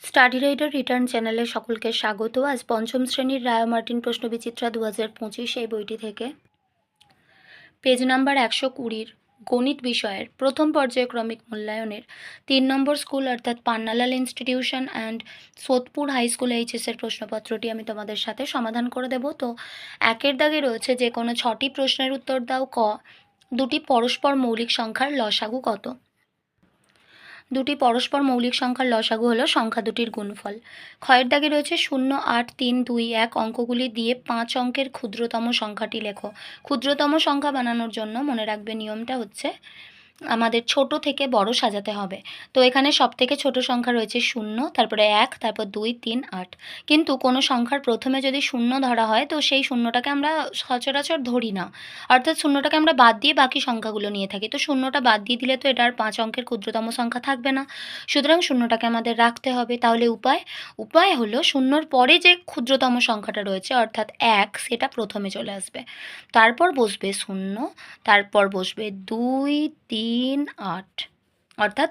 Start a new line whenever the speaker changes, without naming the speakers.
Study rider return চ্যানেলে সকলকে স্বাগত। আজ পঞ্চম শ্রেণীর রায় মার্টিন প্রশ্নবিচিত্রা 2025 এই বইটি থেকে পেজ নাম্বার 120 গণিত বিষয়ের প্রথম পর্যায়ক্রমিক মূল্যায়নের 3 নম্বর স্কুল অর্থাৎ Pannalal institution and Sodepur high school এইচএসের প্রশ্নপত্রটি আমি তোমাদের সাথে সমাধান করে দেব। তো একের দাগে রয়েছে যে কোনো 6টি প্রশ্নের উত্তর দাও। ক, দুটি পরস্পর মৌলিক সংখ্যার লসাগু কত? দুটি পরস্পর মৌলিক সংখ্যার লসাগু হলো সংখ্যা দুটির গুণফল। ক্ষয়ের দাগে রয়েছে 0, 8, 3, 2, 1 অঙ্কগুলি দিয়ে 5 অঙ্কের ক্ষুদ্রতম সংখ্যাটি লেখো। ক্ষুদ্রতম সংখ্যা বানানোর জন্য মনে রাখবে নিয়মটা হচ্ছে আমাদের ছোট থেকে বড় সাজাতে হবে। তো এখানে সব থেকে ছোট সংখ্যা রয়েছে 0, তারপরে 1, তারপর 2, 3, 8। কিন্তু কোনো সংখ্যার প্রথমে যদি 0 ধরা হয় তো সেই শূন্যটাকে আমরা সচরাচর ধরি না, অর্থাৎ শূন্যটাকে আমরা বাদ দিয়ে বাকি সংখ্যাগুলো নিয়ে থাকি। তো শূন্যটা বাদ দিয়ে দিলে তো এটা আর 5 অঙ্কের ক্ষুদ্রতম সংখ্যা থাকবে না, সুতরাং শূন্যটাকে আমাদের রাখতে হবে। তাহলে উপায় হলো শূন্যর পরে যে ক্ষুদ্রতম সংখ্যাটা রয়েছে অর্থাৎ 1 সেটা প্রথমে চলে আসবে, তারপর বসবে 0, তারপর বসবে 2, 3, 8, অর্থাৎ